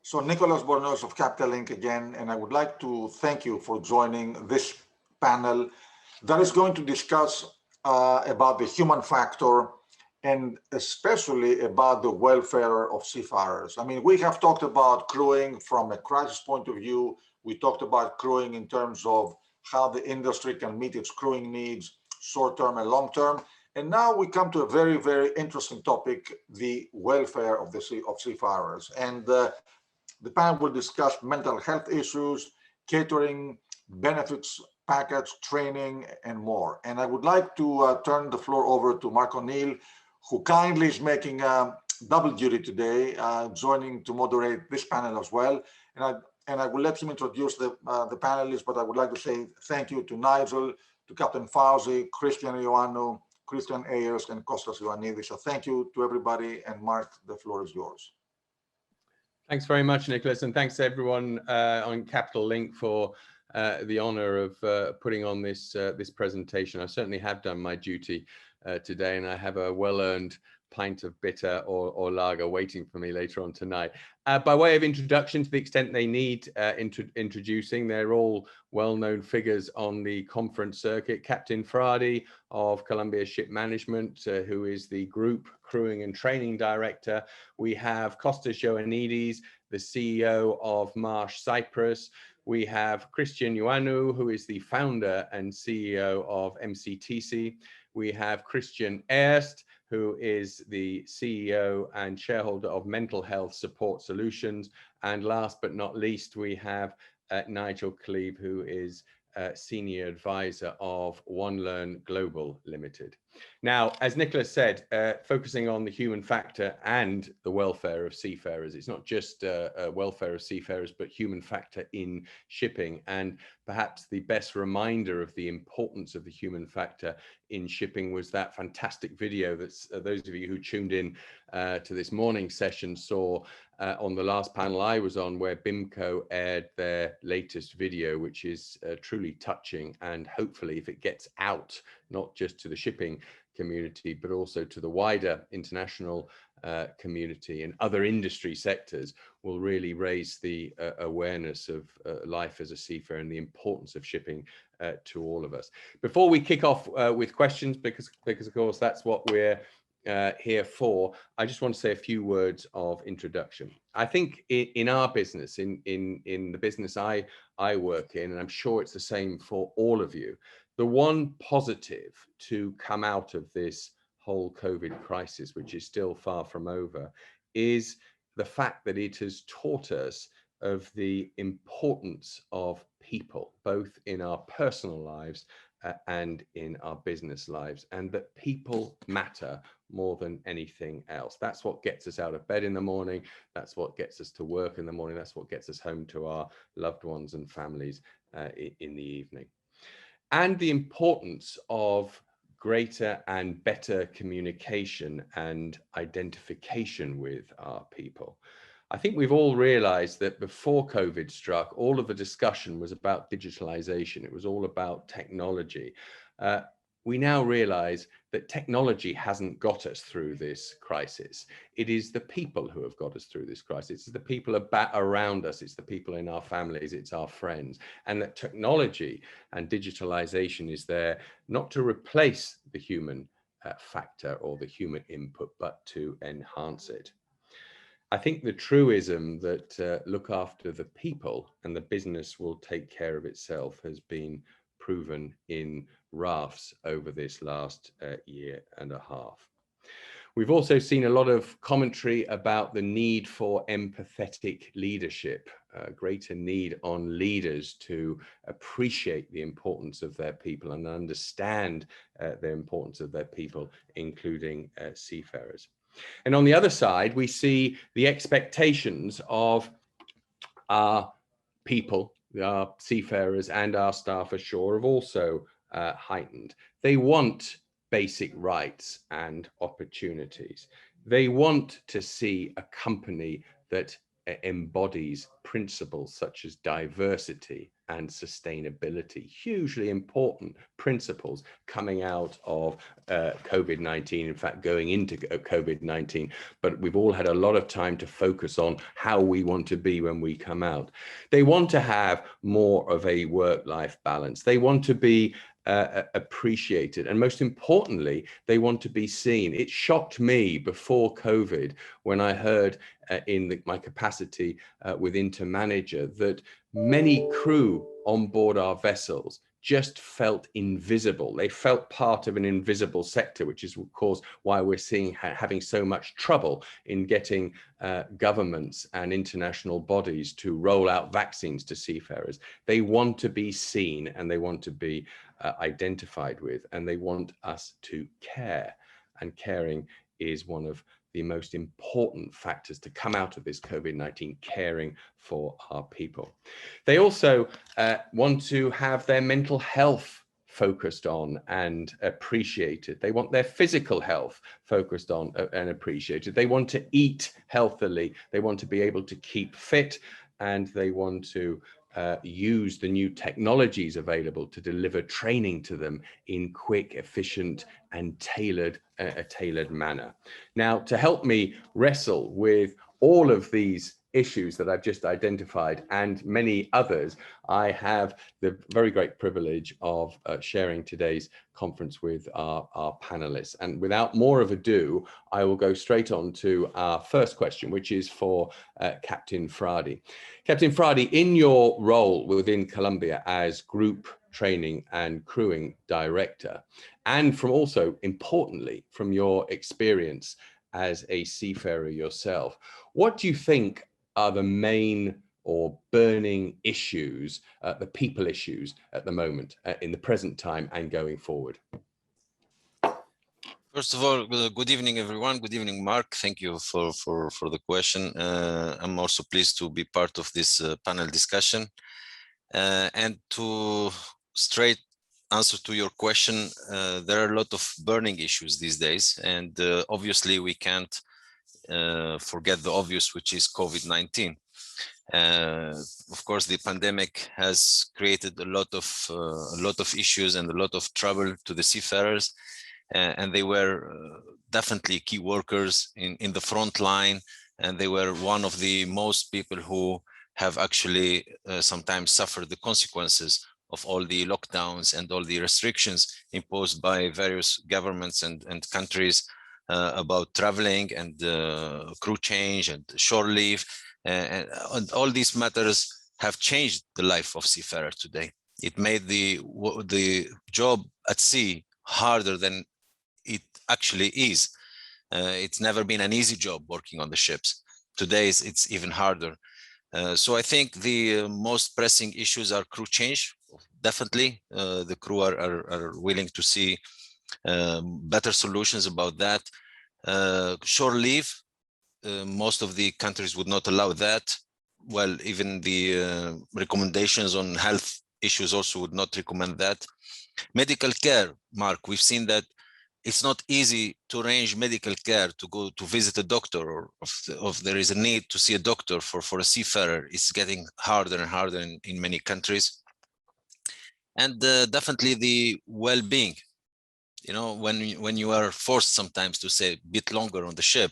So Nicholas Bornos of Capital Link again, and I would like to thank you for joining this panel that is going to discuss about the human factor and especially about the welfare of seafarers. I mean, we have talked about crewing from a crisis point of view. We talked about crewing in terms of how the industry can meet its crewing needs, short-term and long-term. And now we come to a very, very interesting topic, the welfare of seafarers. And the panel will discuss mental health issues, catering, benefits package, training, and more. And I would like to turn the floor over to Mark O'Neill, who kindly is making double duty today, joining to moderate this panel as well. And I will let him introduce the panelists, but I would like to say thank you to Nigel, to Captain Faouzi, Christian Ioannou, Christian Ayerst, and Costas Joannides. So thank you to everybody, and Mark, the floor is yours. Thanks very much, Nicholas, and thanks to everyone on Capital Link for the honor of putting on this presentation. I certainly have done my duty today, and I have a well-earned pint of bitter or lager waiting for me later on tonight. By way of introduction, to the extent they need introducing, they're all well-known figures on the conference circuit. Captain Fradi of Columbia Shipmanagement, who is the Group Crewing and Training Director. We have Costas Joannides, the CEO of Marsh, Cyprus. We have Christian Ioannou, who is the founder and CEO of MCTC. We have Christian Ayerst, who is the CEO and shareholder of Mental Health Support Solutions. And last but not least, we have Nigel Cleave, who is Senior Advisor of OneLearn Global Limited. Now, as Nicholas said, focusing on the human factor and the welfare of seafarers. It's not just welfare of seafarers, but human factor in shipping. And perhaps the best reminder of the importance of the human factor in shipping was that fantastic video that those of you who tuned in to this morning's session saw on the last panel I was on, where BIMCO aired their latest video, which is truly touching. And hopefully, if it gets out, not just to the shipping community, but also to the wider international community and other industry sectors, will really raise the awareness of life as a seafarer and the importance of shipping to all of us. Before we kick off with questions, because of course that's what we're here for, I just want to say a few words of introduction. I think in our business, in the business I work in, and I'm sure it's the same for all of you, the one positive to come out of this whole COVID crisis, which is still far from over, is the fact that it has taught us of the importance of people, both in our personal lives and in our business lives, and that people matter more than anything else. That's what gets us out of bed in the morning. That's what gets us to work in the morning. That's what gets us home to our loved ones and families in the evening. And the importance of greater and better communication and identification with our people. I think we've all realized that before COVID struck, all of the discussion was about digitalization. It was all about technology. We now realize that technology hasn't got us through this crisis. It is the people who have got us through this crisis. It's the people around us. It's the people in our families. It's our friends. And that technology and digitalization is there not to replace the human factor or the human input, but to enhance it. I think the truism that look after the people and the business will take care of itself has been proven in rafts over this last year and a half. We've also seen a lot of commentary about the need for empathetic leadership, greater need on leaders to appreciate the importance of their people and understand the importance of their people, including seafarers. And on the other side, we see the expectations of our people, our seafarers and our staff ashore have also heightened. They want basic rights and opportunities. They want to see a company that embodies principles such as diversity and sustainability. Hugely important principles coming out of COVID-19, in fact, going into COVID-19. But we've all had a lot of time to focus on how we want to be when we come out. They want to have more of a work-life balance. They want to be appreciated, and most importantly, they want to be seen. It shocked me before COVID when I heard in my capacity with InterManager that many crew on board our vessels just felt invisible. They felt part of an invisible sector, which is of course why we're seeing having so much trouble in getting governments and international bodies to roll out vaccines to seafarers. They want to be seen, and they want to be identified with, and they want us to care. And caring is one of the most important factors to come out of this COVID-19, caring for our people. They also want to have their mental health focused on and appreciated. They want their physical health focused on and appreciated. They want to eat healthily. They want to be able to keep fit, and they want to use the new technologies available to deliver training to them in quick, efficient, and tailored manner. Now, to help me wrestle with all of these issues that I've just identified and many others, I have the very great privilege of sharing today's conference with our panelists. And without more of ado, I will go straight on to our first question, which is for Captain Fradi. Captain Fradi, in your role within Colombia as Group Training and Crewing Director, and from also importantly from your experience as a seafarer yourself, what do you think are the main or burning issues, the people issues at the moment, in the present time and going forward? First of all, good evening, everyone. Good evening, Mark. Thank you for the question. I'm also pleased to be part of this panel discussion. And to straight answer to your question, there are a lot of burning issues these days. And obviously, we can't forget the obvious, which is COVID-19. Of course, the pandemic has created a lot of issues and a lot of trouble to the seafarers. And they were definitely key workers in the front line, and they were one of the most people who have actually sometimes suffered the consequences of all the lockdowns and all the restrictions imposed by various governments and countries about traveling and crew change and shore leave. And all these matters have changed the life of seafarers today. It made the job at sea harder than it actually is. It's never been an easy job working on the ships. Today it's even harder. So I think the most pressing issues are crew change. Definitely, the crew are willing to see better solutions about that. Shore leave, most of the countries would not allow that. Well, even the recommendations on health issues also would not recommend that. Medical care, Mark, we've seen that it's not easy to arrange medical care, to go to visit a doctor, or if there is a need to see a doctor for a seafarer. It's getting harder and harder in many countries. And definitely the well-being. You know, when you are forced sometimes to stay a bit longer on the ship,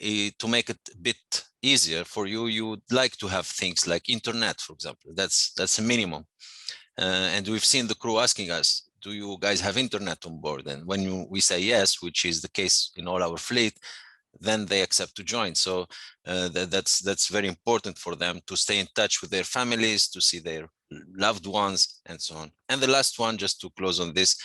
to make it a bit easier for you, you would like to have things like internet, for example. That's a minimum. And we've seen the crew asking us, do you guys have internet on board? And when we say yes, which is the case in all our fleet, then they accept to join. So that's very important for them to stay in touch with their families, to see their loved ones, and so on. And the last one, just to close on this,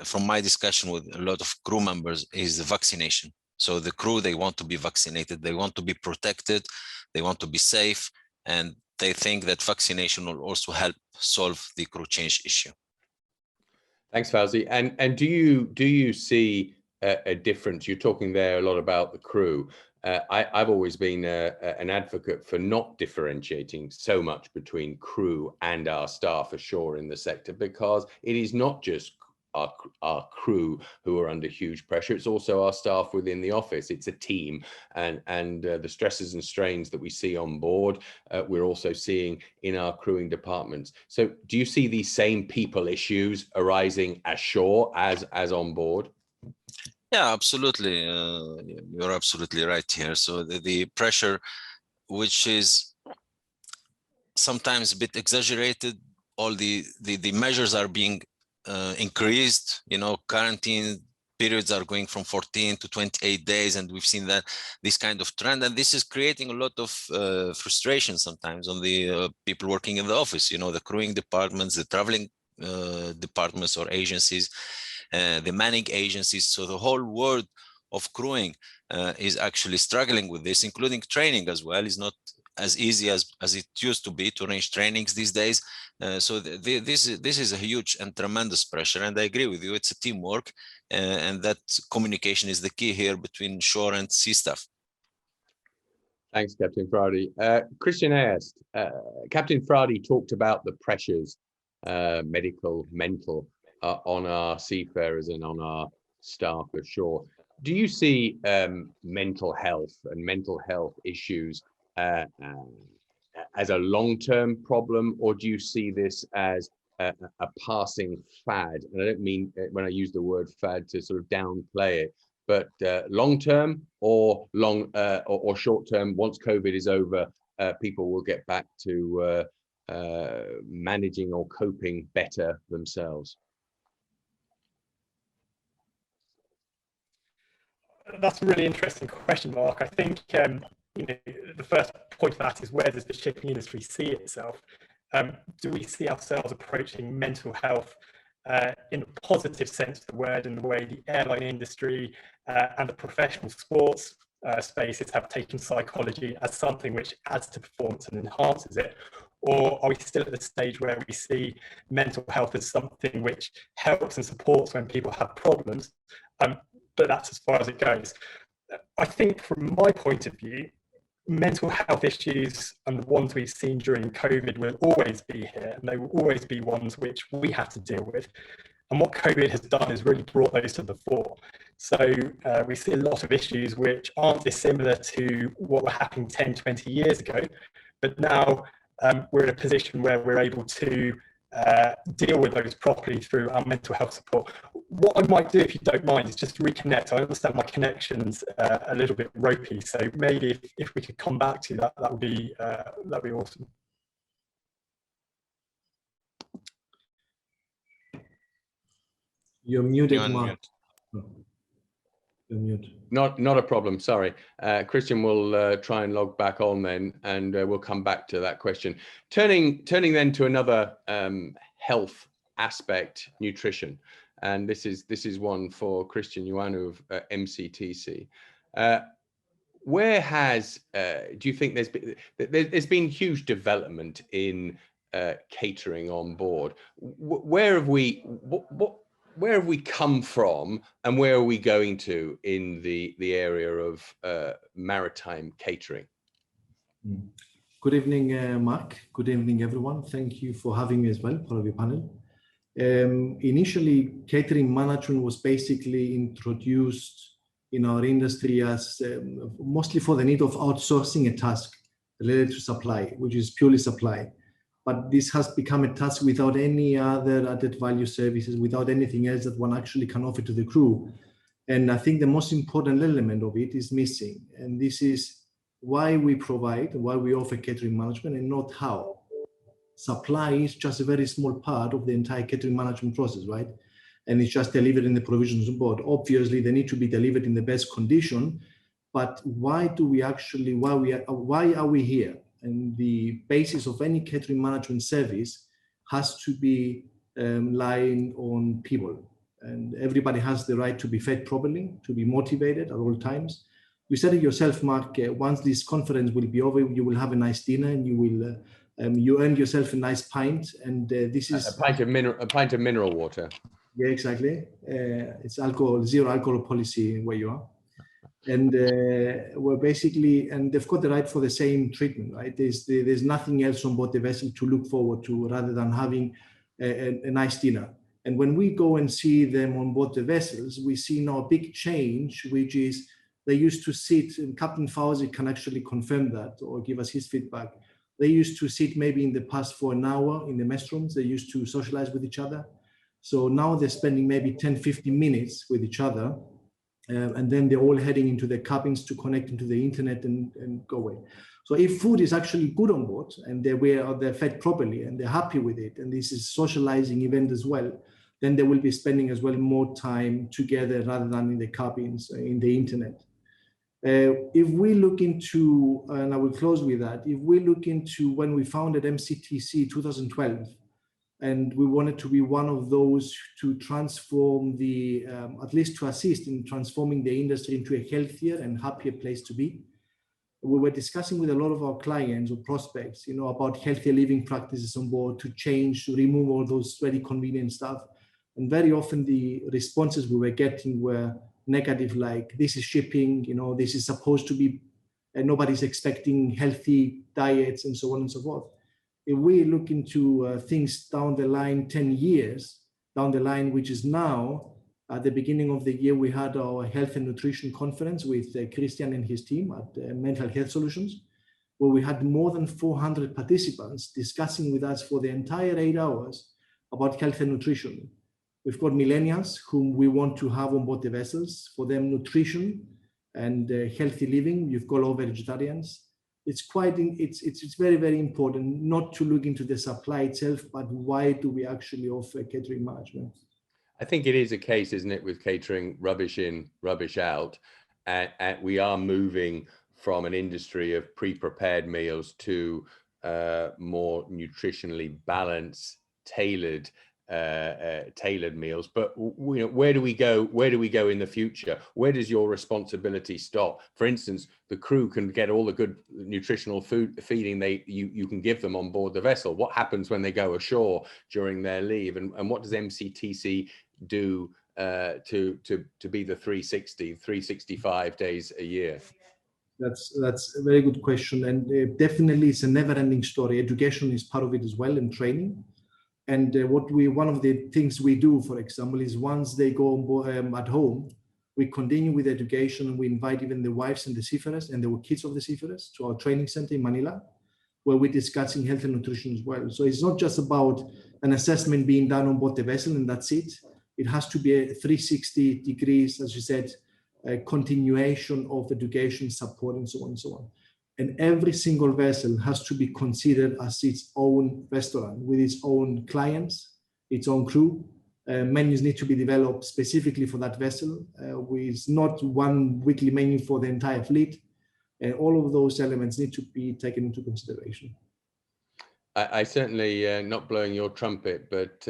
from my discussion with a lot of crew members, is the vaccination. So the crew, they want to be vaccinated, they want to be protected, they want to be safe, and they think that vaccination will also help solve the crew change issue. Thanks, Faouzi. And do you see a difference? You're talking there a lot about the crew. I've always been an advocate for not differentiating so much between crew and our staff ashore in the sector, because it is not just our crew who are under huge pressure. It's also our staff within the office. It's a team, and the stresses and strains that we see on board, we're also seeing in our crewing departments. So do you see these same people issues arising ashore as on board? Yeah, absolutely. You're absolutely right here. So the pressure, which is sometimes a bit exaggerated, all the measures are being increased. You know, quarantine periods are going from 14 to 28 days, and we've seen that this kind of trend, and this is creating a lot of frustration sometimes on the people working in the office. You know, the crewing departments, the traveling departments or agencies, the manning agencies. So the whole world of crewing is actually struggling with this, including training as well. Is not as easy as it used to be to arrange trainings these days. So this is a huge and tremendous pressure, and I agree with you, it's a teamwork, and that communication is the key here between shore and sea staff. Thanks, Captain Fradi. Christian Ayerst, Captain Fradi talked about the pressures, medical, mental, on our seafarers and on our staff ashore. Do you see mental health and mental health issues as a long-term problem, or do you see this as a passing fad? And I don't mean when I use the word fad to sort of downplay it, but long-term or short-term, once COVID is over, people will get back to managing or coping better themselves. That's a really interesting question, Mark. I think you know, the first point of that is, where does the shipping industry see itself? Do we see ourselves approaching mental health in a positive sense of the word, in the way the airline industry and the professional sports spaces have taken psychology as something which adds to performance and enhances it? Or are we still at the stage where we see mental health as something which helps and supports when people have problems, but that's as far as it goes? I think from my point of view, mental health issues and the ones we've seen during COVID will always be here, and they will always be ones which we have to deal with. And what COVID has done is really brought those to the fore. So we see a lot of issues which aren't dissimilar to what were happening 10, 20 years ago, but now we're in a position where we're able to deal with those properly through our mental health support. What I might do, if you don't mind, is just reconnect. I understand my connection's a little bit ropey, so maybe if we could come back to that, that would be awesome. You're muted, Mark. You're muted. Not a problem. Sorry, Christian will try and log back on then, and we'll come back to that question. Turning then to another health aspect, nutrition, and this is one for Christian Ioannou of MCTC. Where has do you think there's been huge development in catering on board? Where have we come from, and where are we going to in the area of maritime catering? Good evening, Mark. Good evening, everyone. Thank you for having me as well, part of your panel. Initially, catering management was basically introduced in our industry as mostly for the need of outsourcing a task related to supply, which is purely supply. But this has become a task without any other added value services, without anything else that one actually can offer to the crew. And I think the most important element of it is missing. And this is why we offer catering management, and not how. Supply is just a very small part of the entire catering management process, right? And it's just delivered in the provisions on board. Obviously, they need to be delivered in the best condition. But why are we here? And the basis of any catering management service has to be lying on people. And everybody has the right to be fed properly, to be motivated at all times. You said it yourself, Mark, once this conference will be over, you will have a nice dinner, and you will you earn yourself a nice pint. And this is a pint of mineral water. Yeah, exactly. It's zero alcohol policy where you are. And we're basically, and they've got the right for the same treatment, right? There's nothing else on board the vessel to look forward to rather than having a nice dinner. And when we go and see them on board the vessels, we see now a big change, which is they used to sit, and Captain Faouzi can actually confirm that or give us his feedback. They used to sit maybe in the past for an hour in the mess rooms. They used to socialize with each other. So now they're spending maybe 10, 15 minutes with each other. And then they're all heading into their cabins to connect into the internet and go away. So if food is actually good on board and they're fed properly and they're happy with it, and this is a socializing event as well, then they will be spending as well more time together rather than in the cabins, in the internet. If we look into, and I will close with that, if we look into when we founded MCTC 2012, and we wanted to be one of those to transform the, at least to assist in transforming the industry into a healthier and happier place to be. We were discussing with a lot of our clients or prospects, about healthier living practices on board, to change, to remove all those very convenient stuff. And very often the responses we were getting were negative, like this is shipping, this is supposed to be, and nobody's expecting healthy diets and so on and so forth. If we look into things down the line, 10 years down the line, which is now, at the beginning of the year, we had our health and nutrition conference with Christian and his team at Mental Health Solutions, where we had more than 400 participants discussing with us for the entire 8 hours about health and nutrition. We've got millennials whom we want to have on board the vessels, for them nutrition and healthy living. You've got all vegetarians. It's very, very important not to look into the supply itself, but why do we actually offer catering management? I think it is a case, isn't it, with catering, rubbish in, rubbish out. And we are moving from an industry of pre-prepared meals to more nutritionally balanced, tailored meals. But where do we go? Where do we go in the future? Where does your responsibility stop? For instance, the crew can get all the good nutritional food feeding you can give them on board the vessel. What happens when they go ashore during their leave? And what does MCTC do to be the 365 days a year? That's a very good question, and definitely it's a never-ending story. Education is part of it as well, and training. And one of the things we do, for example, is once they go on board, at home, we continue with education, and we invite even the wives and the seafarers and the kids of the seafarers to our training center in Manila, where we're discussing health and nutrition as well. So it's not just about an assessment being done on board the vessel and that's it. It has to be a 360 degrees, as you said, a continuation of education, support, and so on and so on. And every single vessel has to be considered as its own restaurant with its own clients, its own crew. Menus need to be developed specifically for that vessel. With not one weekly menu for the entire fleet. And all of those elements need to be taken into consideration. I certainly, not blowing your trumpet, but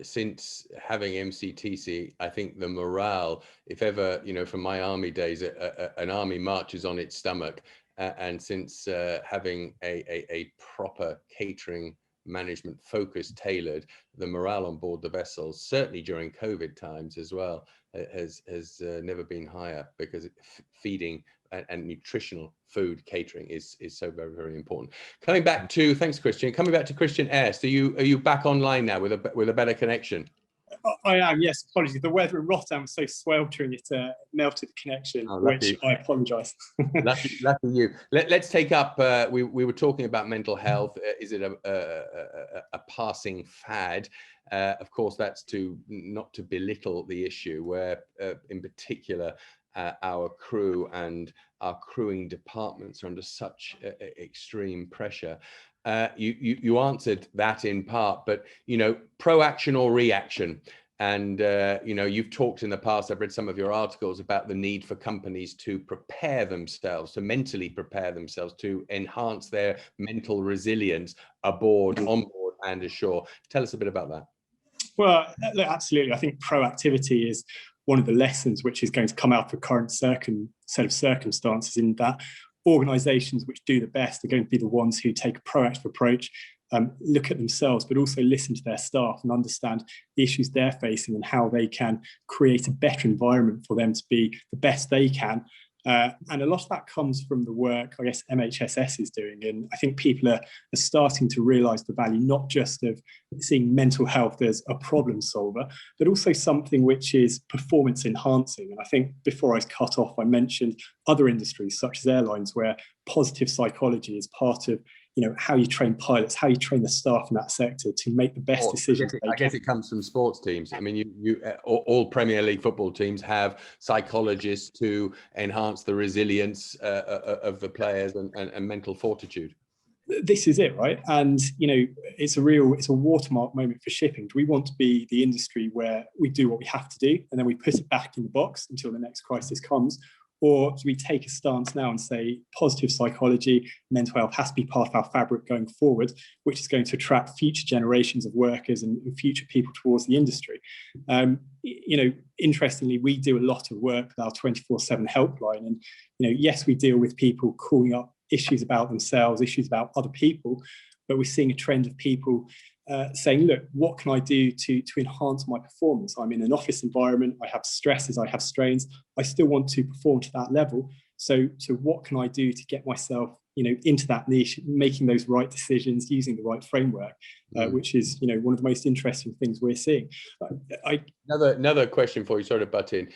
since having MCTC, I think the morale, if ever, from my army days, an army marches on its stomach. And since having a proper catering management focus tailored, the morale on board the vessels, certainly during COVID times as well, has never been higher, because feeding and nutritional food catering is so very, very important. Coming back to, thanks Christian, coming back to Christian Ayerst, are you back online now with a better connection? I am, yes. Apologies. The weather in Rotterdam was so sweltering it melted the connection, which I apologise. lucky you. Let's take up. We were talking about mental health. Is it a passing fad? Of course, that's not to belittle the issue, where in particular our crew and our crewing departments are under such extreme pressure. You answered that in part, but proaction or reaction. And you've talked in the past, I've read some of your articles about the need for companies to prepare themselves, to mentally prepare themselves, to enhance their mental resilience on board and ashore. Tell us a bit about that. Well, absolutely. I think proactivity is one of the lessons which is going to come out of the current set of circumstances, in that organisations which do the best are going to be the ones who take a proactive approach, look at themselves, but also listen to their staff and understand the issues they're facing and how they can create a better environment for them to be the best they can, And a lot of that comes from the work, I guess, MHSS is doing. And I think people are starting to realise the value, not just of seeing mental health as a problem solver, but also something which is performance enhancing. And I think before I was cut off, I mentioned other industries such as airlines, where positive psychology is part of, you know, how you train pilots, how you train the staff in that sector to make the best decisions. I guess it comes from sports teams. I mean, all Premier League football teams have psychologists to enhance the resilience of the players and mental fortitude. This is it, right? And, you know, it's a watermark moment for shipping. Do we want to be the industry where we do what we have to do and then we put it back in the box until the next crisis comes? Or do we take a stance now and say positive psychology, mental health has to be part of our fabric going forward, which is going to attract future generations of workers and future people towards the industry? You know, interestingly, we do a lot of work with our 24/7 helpline. And, you know, yes, we deal with people calling up issues about themselves, issues about other people, but we're seeing a trend of people saying, look, what can I do to enhance my performance? I'm in an office environment, I have stresses, I have strains, I still want to perform to that level. So what can I do to get myself, you know, into that niche, making those right decisions, using the right framework, which is, you know, one of the most interesting things we're seeing. Another question for you, sorry to butt in.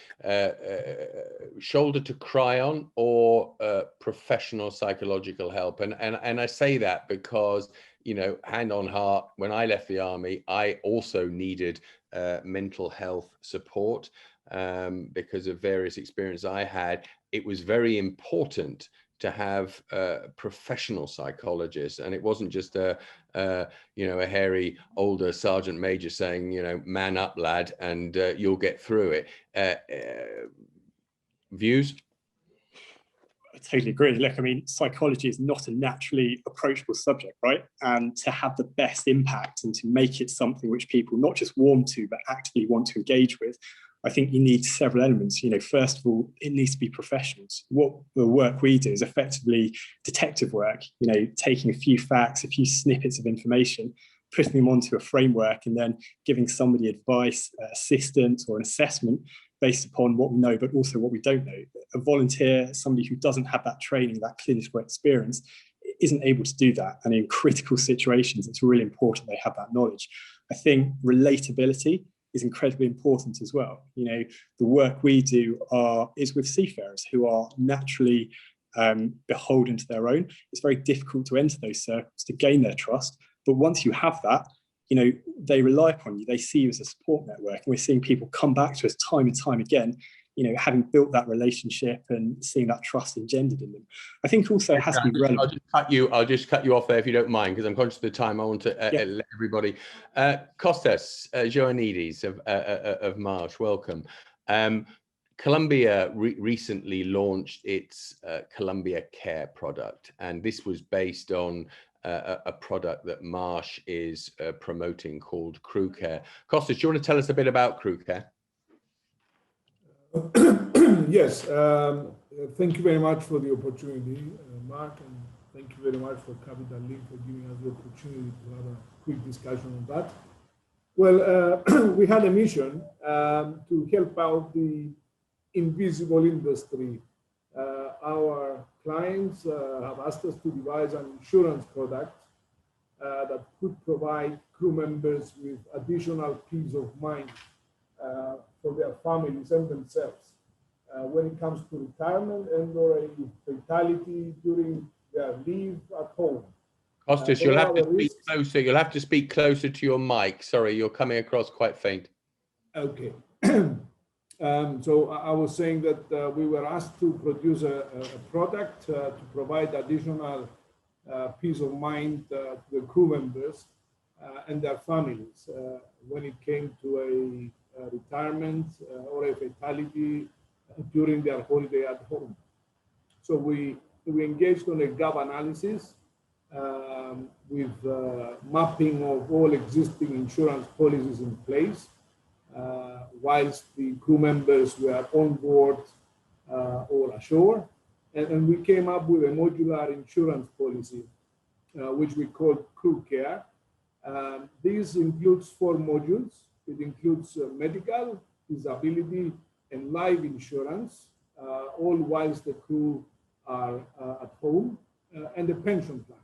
Shoulder to cry on or professional psychological help? And I say that because, you know, hand on heart, when I left the army, I also needed mental health support because of various experiences I had. It was very important to have professional psychologists, and it wasn't just you know, a hairy older sergeant major saying, you know, man up, lad, and you'll get through it. Views? I totally agree. Look, I mean, psychology is not a naturally approachable subject, right? And to have the best impact and to make it something which people not just warm to, but actively want to engage with, I think you need several elements. You know, first of all, it needs to be professionals. What the work we do is effectively detective work, you know, taking a few facts, a few snippets of information, putting them onto a framework, and then giving somebody advice, assistance, or an assessment based upon what we know, but also what we don't know. A volunteer, somebody who doesn't have that training, that clinical experience, isn't able to do that. And in critical situations, it's really important they have that knowledge. I think relatability is incredibly important as well. You know, the work we do is with seafarers who are naturally beholden to their own. It's very difficult to enter those circles to gain their trust. But once you have that, you know, they rely upon you. They see you as a support network. And we're seeing people come back to us time and time again, you know, having built that relationship and seeing that trust engendered in them. I think also it has to be relevant. I'll just cut you off there if you don't mind, because I'm conscious of the time. I want to let everybody. Costas, Joannides of Marsh, welcome. Columbia recently launched its Columbia Care product, and this was based on a product that Marsh is promoting called Crew Care. Costas, do you want to tell us a bit about Crew Care? Yes, thank you very much for the opportunity, Mark, and thank you very much for Capital Link for giving us the opportunity to have a quick discussion on that. Well, we had a mission to help out the invisible industry. Our clients have asked us to devise an insurance product that could provide crew members with additional peace of mind for their families and themselves when it comes to retirement and or a fatality during their leave at home. Costas, you'll have to speak closer. You'll have to speak closer to your mic. Sorry, you're coming across quite faint. Okay. So I was saying that we were asked to produce a product to provide additional peace of mind to the crew members and their families when it came to a retirement or a fatality during their holiday at home. So we engaged on a gap analysis with mapping of all existing insurance policies in place whilst the crew members were on board or ashore. And we came up with a modular insurance policy, which we call Crew Care. This includes 4 modules. It includes medical, disability, and life insurance all whilst the crew are at home, and the pension plan.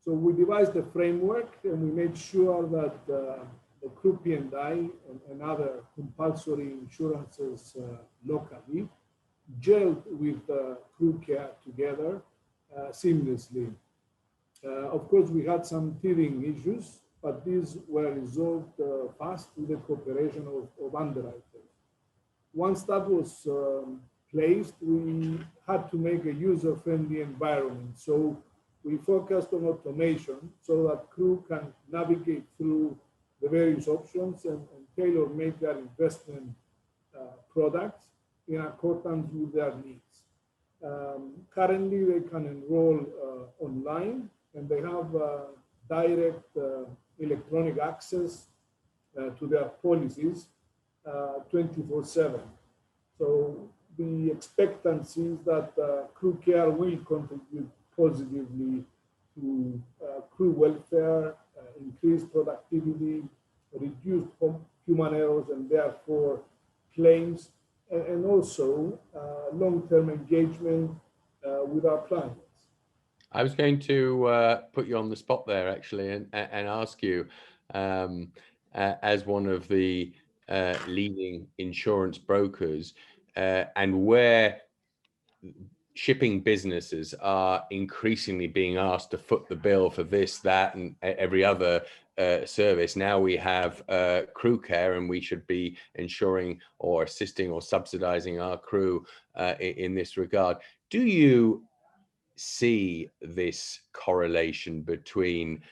So we devised a framework, and we made sure that the crew P&I and other compulsory insurances locally gelled with crew care together seamlessly. Of course, we had some teething issues, but these were resolved fast with the cooperation of underwriters. Once that was placed, we had to make a user-friendly environment. So we focused on automation so that crew can navigate through the various options and tailor-make their investment products in accordance with their needs. Currently, they can enroll online, and they have direct electronic access to their policies 24/7. So the expectancy is that crew care will contribute positively to crew welfare, increased productivity, reduced human errors, and therefore claims, and also long-term engagement with our clients. I was going to put you on the spot there, actually, and ask you, as one of the leading insurance brokers, and where shipping businesses are increasingly being asked to foot the bill for this, that, and every other service. Now we have crew care, and we should be ensuring or assisting or subsidizing our crew in this regard. Do you see this correlation between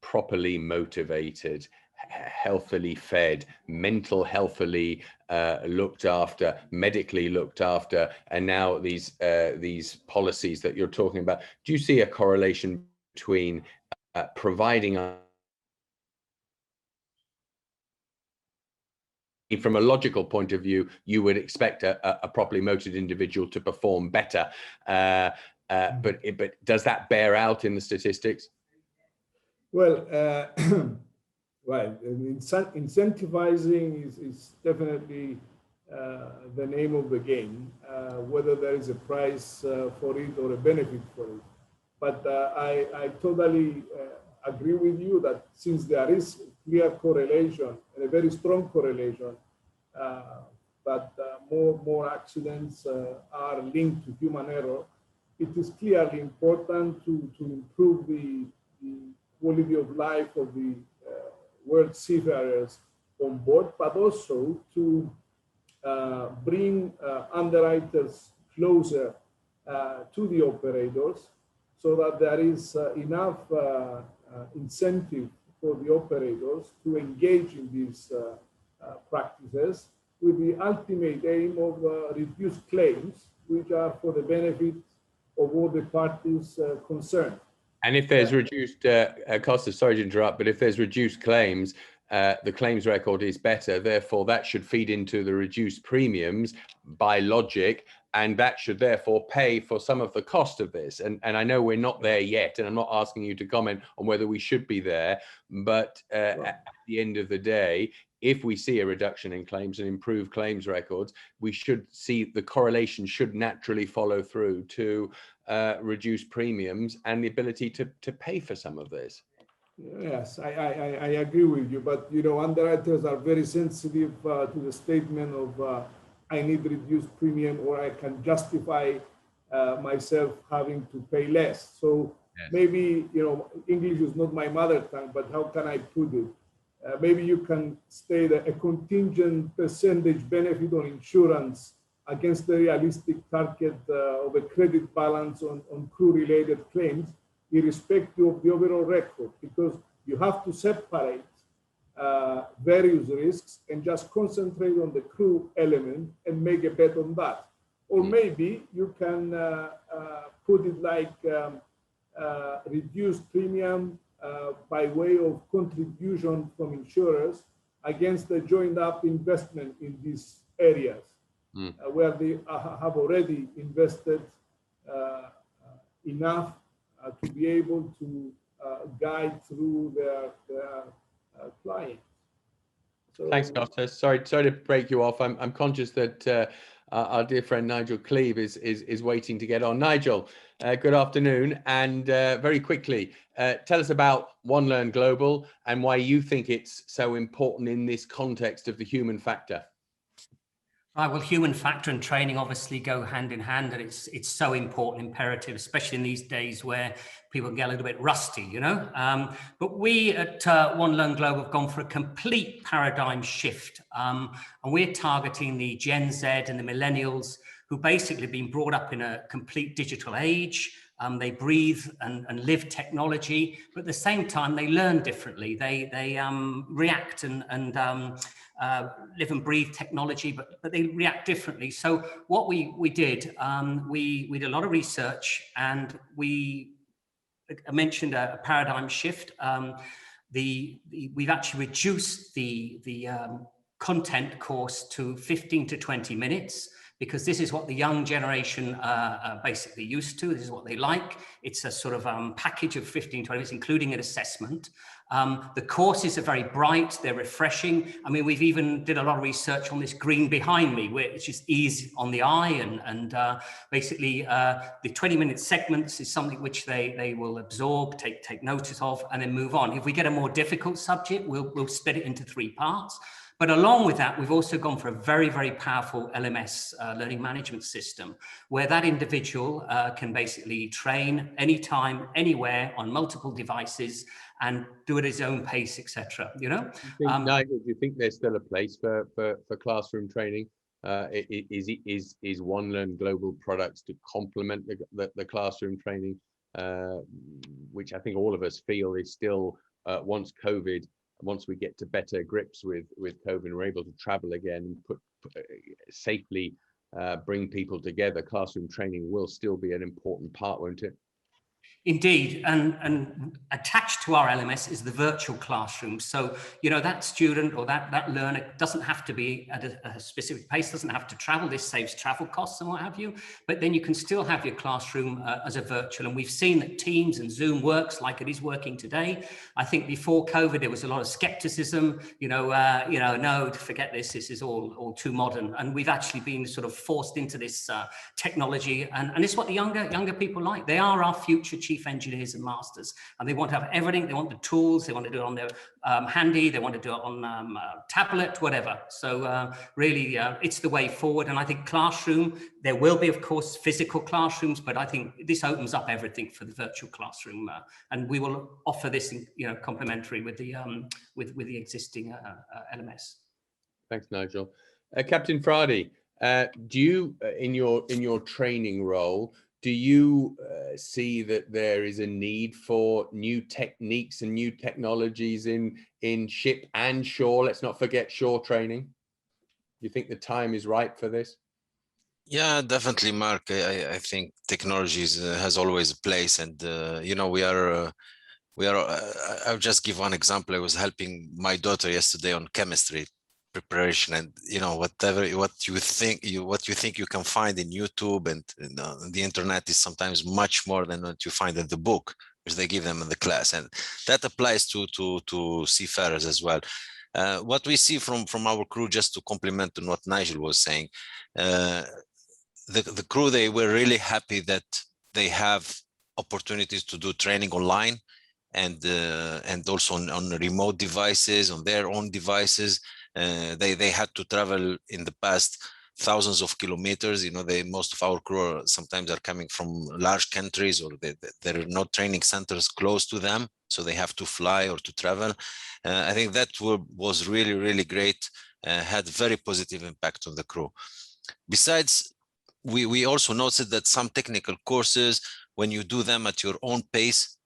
properly motivated, healthily fed, mental healthily looked after, medically looked after, and now these policies that you're talking about? Do you see a correlation between providing from a logical point of view, you would expect a properly motivated individual to perform better, but does that bear out in the statistics? Well, right. Incentivizing is definitely the name of the game, whether there is a price for it or a benefit for it. But I totally agree with you that since there is clear correlation and a very strong correlation, that more accidents are linked to human error, it is clearly important to improve the quality of life of the world seafarers on board, but also to bring underwriters closer to the operators, so that there is enough incentive for the operators to engage in these practices, with the ultimate aim of reduced claims, which are for the benefit of all the parties concerned. And if there's reduced, Costas, sorry to interrupt, but if there's reduced claims, the claims record is better, therefore that should feed into the reduced premiums by logic, and that should therefore pay for some of the cost of this. And I know we're not there yet, and I'm not asking you to comment on whether we should be there, but at the end of the day, if we see a reduction in claims and improved claims records, we should see the correlation should naturally follow through to reduce premiums and the ability to pay for some of this. Yes, I agree with you, but you know, underwriters are very sensitive to the statement of I need reduced premium, or I can justify myself having to pay less. So yes, maybe, you know, English is not my mother tongue, but how can I put it? Maybe you can state a contingent percentage benefit on insurance against the realistic target of a credit balance on crew-related claims, irrespective of the overall record, because you have to separate various risks and just concentrate on the crew element and make a bet on that. Or maybe you can put it like reduced premium by way of contribution from insurers against the joined up investment in these areas where they have already invested enough to be able to guide through their clients. So, thanks, Costas. Sorry to break you off. I'm conscious that our dear friend Nigel Cleave is waiting to get on. Nigel, good afternoon, and very quickly, tell us about OneLearn Global and why you think it's so important in this context of the human factor. Right, well, human factor and training obviously go hand in hand, and it's so important, imperative, especially in these days where people get a little bit rusty, you know. But we at OneLearn Global have gone for a complete paradigm shift, and we're targeting the Gen Z and the millennials who basically been brought up in a complete digital age. They breathe and live technology, but at the same time they learn differently. They react and live and breathe technology, but they react differently. So what we did, we did a lot of research, and I mentioned a paradigm shift. We've actually reduced the content course to 15 to 20 minutes, because this is what the young generation are basically used to. This is what they like. It's a sort of package of 15, 20 minutes, including an assessment. The courses are very bright, they're refreshing. I mean, we've even did a lot of research on this green behind me, which is easy on the eye, and basically the 20-minute segments is something which they will absorb, take notice of, and then move on. If we get a more difficult subject, we'll split it into 3 parts. But along with that, we've also gone for a very, very powerful LMS, learning management system, where that individual can basically train anytime, anywhere, on multiple devices, and do it at his own pace, etc. You know. Nigel, do you think there's still a place for classroom training? Is OneLearn Global products to complement the classroom training, which I think all of us feel is still once we get to better grips with COVID and we're able to travel again and safely bring people together, classroom training will still be an important part, won't it? Indeed, and attached to our LMS is the virtual classroom. So, you know, that student or that learner doesn't have to be at a specific pace, doesn't have to travel. This saves travel costs and what have you. But then you can still have your classroom as a virtual. And we've seen that Teams and Zoom works like it is working today. I think before COVID, there was a lot of skepticism, no, forget this. This is all too modern. And we've actually been sort of forced into this technology. And it's what the younger people like. They are our future chief engineers and masters, and they want to have everything. They want the tools, they want to do it on their handy, they want to do it on tablet, whatever. So really it's the way forward. And I think classroom, there will be of course physical classrooms, but I think this opens up everything for the virtual classroom, and we will offer this complementary with the existing LMS. Thanks, Nigel. Captain Fradi, do you in your training role, do you see that there is a need for new techniques and new technologies in ship and shore? Let's not forget shore training. Do you think the time is right for this? Yeah, definitely, Mark. I think technology has always a place, and I'll just give one example. I was helping my daughter yesterday on chemistry preparation, and what you think you can find in YouTube and the internet is sometimes much more than what you find in the book, which they give them in the class, and that applies to seafarers as well. What we see from our crew, just to complement on what Nigel was saying, the crew, they were really happy that they have opportunities to do training online and also on remote devices, on their own devices. They had to travel in the past thousands of kilometers. Most of our crew sometimes are coming from large countries, or there are no training centers close to them, so they have to fly or to travel. I think that was really, really great, had very positive impact on the crew. Besides, we also noticed that some technical courses, when you do them at your own pace,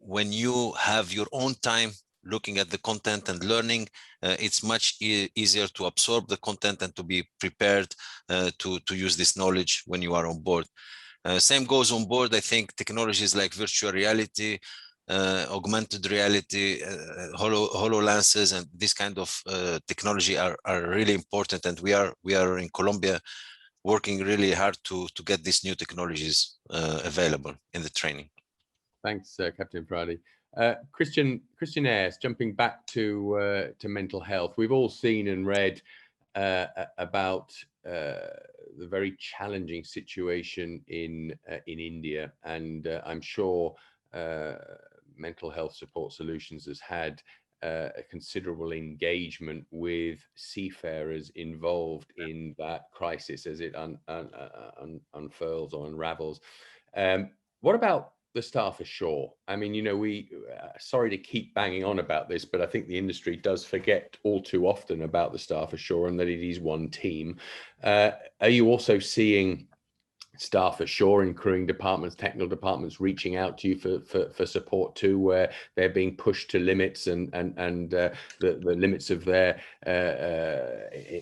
when you have your own time looking at the content and learning, it's much easier to absorb the content and to be prepared to use this knowledge when you are on board. Same goes on board. I think technologies like virtual reality, augmented reality, HoloLenses, and this kind of technology are really important, and we are in Colombia working really hard to get these new technologies available in the training. Thanks, Captain Fradi. Christian Ayerst, jumping back to mental health. We've all seen and read about very challenging situation in India, and I'm sure Mental Health Support Solutions has had a considerable engagement with seafarers involved in that crisis as it unfurls or unravels. What about the staff ashore? I mean, you know, we sorry to keep banging on about this, but I think the industry does forget all too often about the staff ashore and that it is one team. Are you also seeing staff ashore in crewing departments, technical departments reaching out to you for support too, where they're being pushed to limits and the limits of their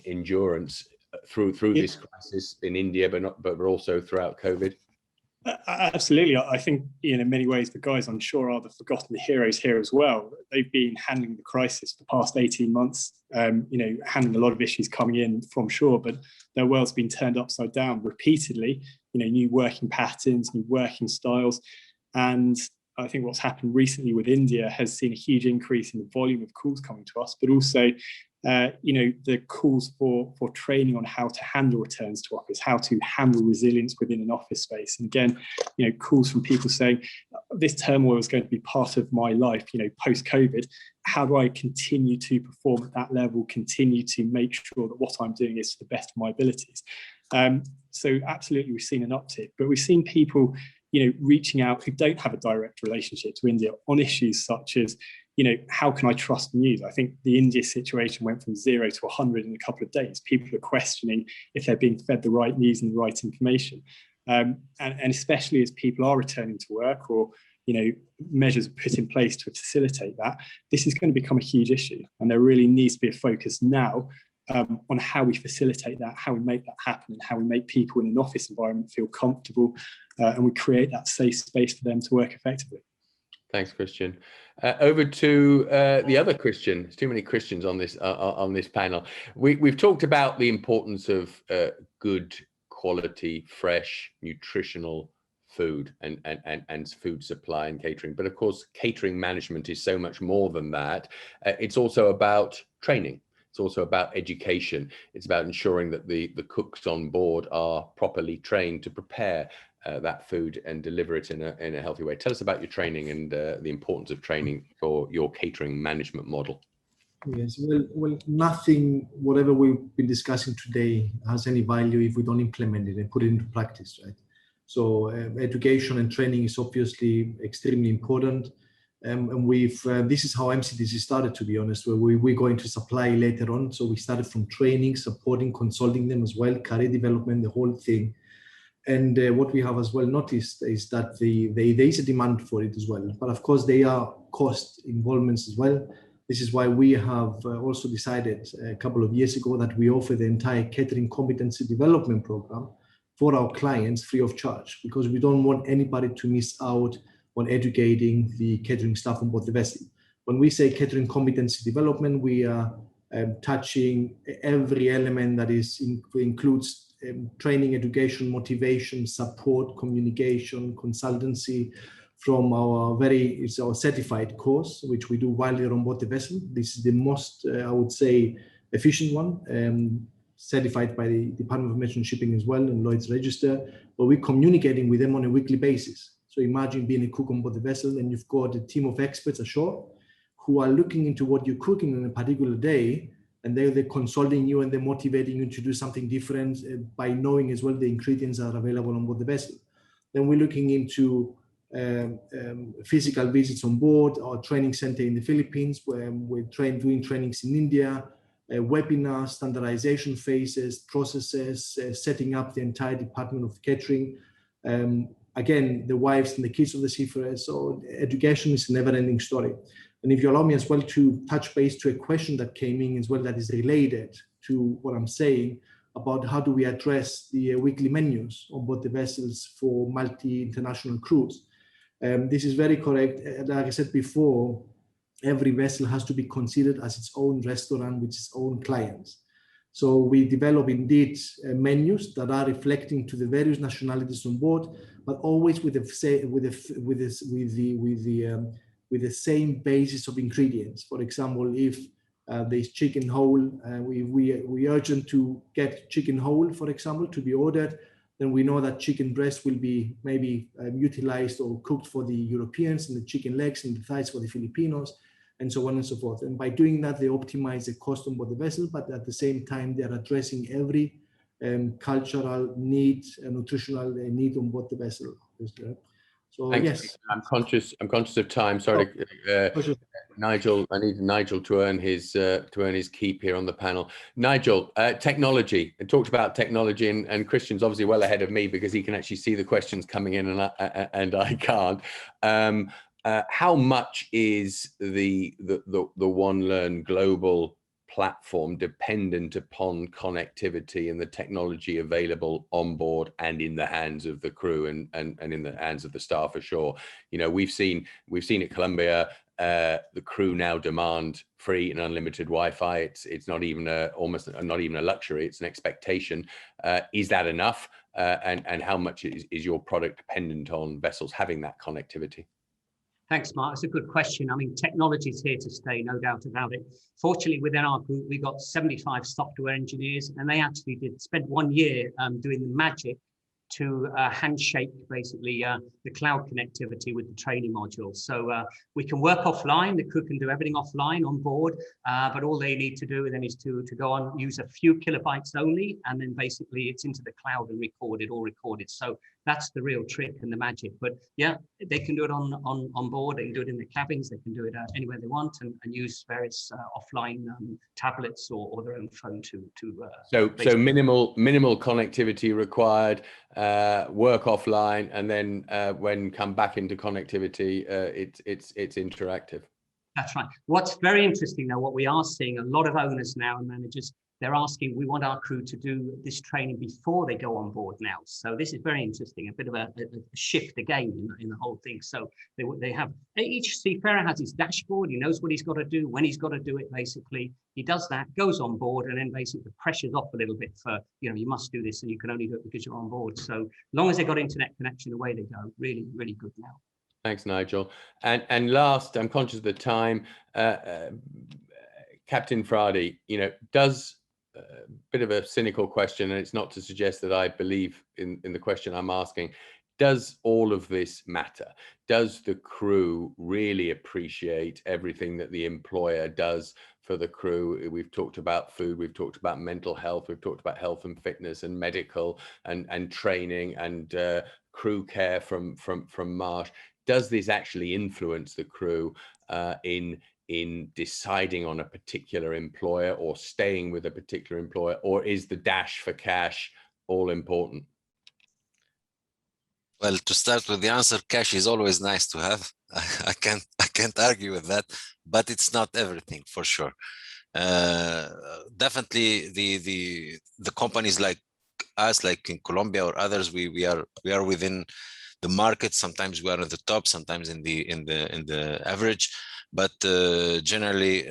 endurance through this crisis in India, but also throughout COVID? Absolutely. I think in many ways the guys on shore are the forgotten heroes here as well. They've been handling the crisis for the past 18 months, handling a lot of issues coming in from shore, but their world's been turned upside down repeatedly, new working patterns, new working styles. And I think what's happened recently with India has seen a huge increase in the volume of calls coming to us, but also the calls for training on how to handle returns to office, how to handle resilience within an office space. And again, calls from people saying, this turmoil is going to be part of my life, post-COVID. How do I continue to perform at that level, continue to make sure that what I'm doing is to the best of my abilities? So absolutely, we've seen an uptick, but we've seen people, reaching out who don't have a direct relationship to India on issues such as, how can I trust news? I think the India situation went from 0 to 100 in a couple of days. People are questioning if they're being fed the right news and the right information. And especially as people are returning to work or, measures are put in place to facilitate that, this is going to become a huge issue. And there really needs to be a focus now on how we facilitate that, how we make that happen, and how we make people in an office environment feel comfortable and we create that safe space for them to work effectively. Thanks, Christian. Over to the other Christian. There's too many Christians on this panel. We've talked about the importance of good quality, fresh, nutritional food and food supply and catering. But of course, catering management is so much more than that. It's also about training. It's also about education. It's about ensuring that the cooks on board are properly trained to prepare that food and deliver it in a healthy way. Tell us about your training and the importance of training for your catering management model. Yes, well, nothing, whatever we've been discussing today has any value if we don't implement it and put it into practice, right? So education and training is obviously extremely important. And this is how MCTC started, to be honest, where we're going to supply later on. So we started from training, supporting, consulting them as well, career development, the whole thing. And what we have as well noticed is that there is a demand for it as well. But of course, there are cost involvements as well. This is why we have also decided a couple of years ago that we offer the entire catering competency development program for our clients free of charge, because we don't want anybody to miss out on educating the catering staff on board the vessel. When we say catering competency development, we are touching every element that includes training, education, motivation, support, communication, consultancy from it's our certified course, which we do while you're on board the vessel. This is the most, I would say, efficient one, certified by the Department of Information Shipping as well and Lloyd's Register, but we're communicating with them on a weekly basis. So imagine being a cook on board the vessel and you've got a team of experts ashore who are looking into what you're cooking on a particular day, and they're consulting you and they're motivating you to do something different by knowing as well the ingredients are available on board the vessel. Then we're looking into physical visits on board, our training center in the Philippines, where we're doing trainings in India, webinars, standardization phases, processes, setting up the entire department of catering. Again, the wives and the kids of the seafarers. So education is a never-ending story. And if you allow me as well to touch base to a question that came in as well that is related to what I'm saying about how do we address the weekly menus on board the vessels for multi-international crews. This is very correct. Like I said before, every vessel has to be considered as its own restaurant with its own clients. So we develop indeed menus that are reflecting to the various nationalities on board, but always with the same basis of ingredients. For example, if there's chicken whole. We urgent to get chicken whole, for example, to be ordered. Then we know that chicken breast will be maybe utilized or cooked for the Europeans, and the chicken legs and the thighs for the Filipinos, and so on and so forth. And by doing that, they optimize the cost on board the vessel, but at the same time, they're addressing every cultural need and nutritional need on board the vessel. So Thanks. yes, I'm conscious of time. Sorry, Nigel. I need Nigel to earn his keep here on the panel. Nigel, technology. I talked about technology, and Christian's obviously well ahead of me because he can actually see the questions coming in, and I can't. How much is the OneLearn global platform dependent upon connectivity and the technology available on board and in the hands of the crew and in the hands of the staff ashore? You know, we've seen at Colombia, the crew now demand free and unlimited Wi-Fi. It's not even not even a luxury, it's an expectation. Is that enough? And how much is your product dependent on vessels having that connectivity? Thanks, Mark. It's a good question. I mean, technology is here to stay, no doubt about it. Fortunately, within our group, we got 75 software engineers, and they actually spent 1 year doing the magic to handshake basically the cloud connectivity with the training module. So we can work offline, the crew can do everything offline on board, but all they need to do then is to go on, use a few kilobytes only, and then basically it's into the cloud and recorded. So that's the real trick and the magic. But yeah, they can do it on board, they can do it in the cabins, they can do it anywhere they want, and use various offline tablets or their own phone to so minimal connectivity required, work offline, and then when come back into connectivity, it's interactive. That's right. What's very interesting now, what we are seeing, a lot of owners now and managers, they're asking, we want our crew to do this training before they go on board now. So this is very interesting, a bit of a shift again in the whole thing. So they have, each seafarer has his dashboard, he knows what he's got to do, when he's got to do it, basically. He does that, goes on board, and then basically the pressure's off a little bit for, you know, you must do this and you can only do it because you're on board. So as long as they've got internet connection, away they go. Really, really good now. Thanks, Nigel. And last, I'm conscious of the time, Captain Fradi, you know, does a bit of a cynical question, and it's not to suggest that I believe in the question I'm asking. Does all of this matter? Does the crew really appreciate everything that the employer does for the crew? We've talked about food, we've talked about mental health, we've talked about health and fitness and medical and training and crew care from Marsh. Does this actually influence the crew in deciding on a particular employer or staying with a particular employer, or is the dash for cash all important? Well, to start with the answer, cash is always nice to have. I can't argue with that, but it's not everything, for sure. Definitely, the companies like us, like in Colombia or others, we are within the market. Sometimes we are at the top, sometimes in the average. But generally,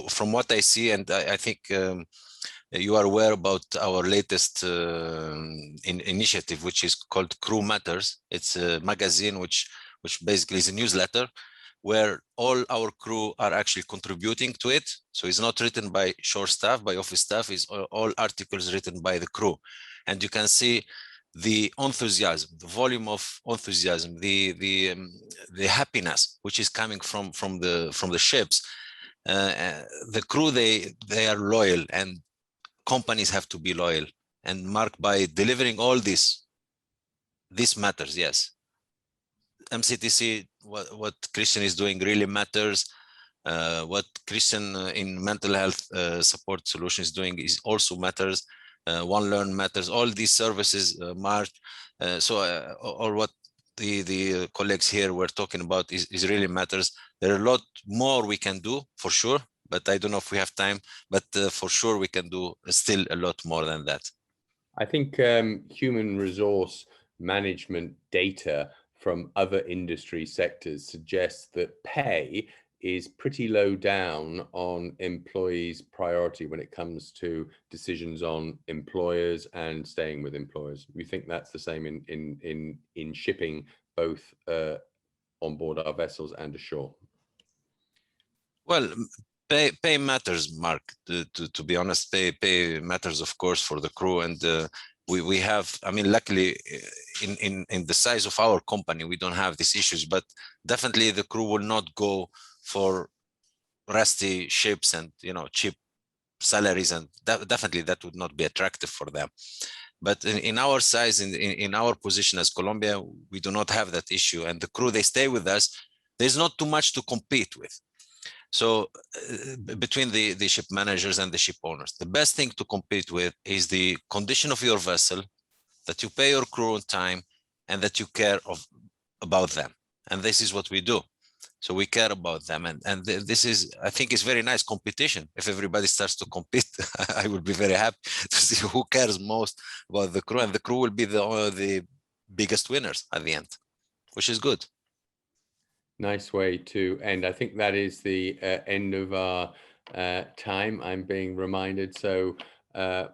from what I see, and I think you are aware about our latest initiative, which is called Crew Matters. It's a magazine which basically is a newsletter where all our crew are actually contributing to it. So it's not written by shore staff, by office staff, it's all articles written by the crew. And you can see the enthusiasm, the volume of enthusiasm, the happiness which is coming from the ships. The crew, they are loyal, and companies have to be loyal. And Mark, by delivering all this matters. Yes, MCTC, what Christian is doing really matters. What Christian in mental health support solutions is doing is also matters. OneLearn matters. All these services, Marsh, or what the colleagues here were talking about is really matters. There are a lot more we can do, for sure, but I don't know if we have time, but for sure we can do still a lot more than that. I think human resource management data from other industry sectors suggests that pay is pretty low down on employees' priority when it comes to decisions on employers and staying with employers. We think that's the same in shipping, both on board our vessels and ashore. Well, pay matters, Mark. To be honest, pay matters, of course, for the crew. And we have, I mean, luckily, in the size of our company, we don't have these issues. But definitely, the crew will not go for rusty ships and cheap salaries, and definitely that would not be attractive for them. But in our size, in our position as Colombia, we do not have that issue, and the crew, they stay with us. There's not too much to compete with. So between the ship managers and the ship owners, the best thing to compete with is the condition of your vessel, that you pay your crew on time, and that you care about them. And this is what we do. So we care about them, and this is, I think, is very nice competition. If everybody starts to compete, I would be very happy to see who cares most about the crew, and the crew will be the biggest winners at the end, which is good. Nice way to end. I think that is the end of our time. I'm being reminded. So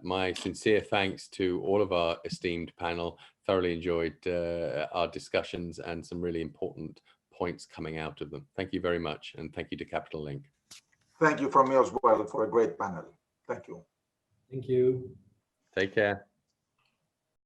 my sincere thanks to all of our esteemed panel. Thoroughly enjoyed our discussions and some really important points coming out of them. Thank you very much. And thank you to Capital Link. Thank you from me as well for a great panel. Thank you. Thank you. Take care.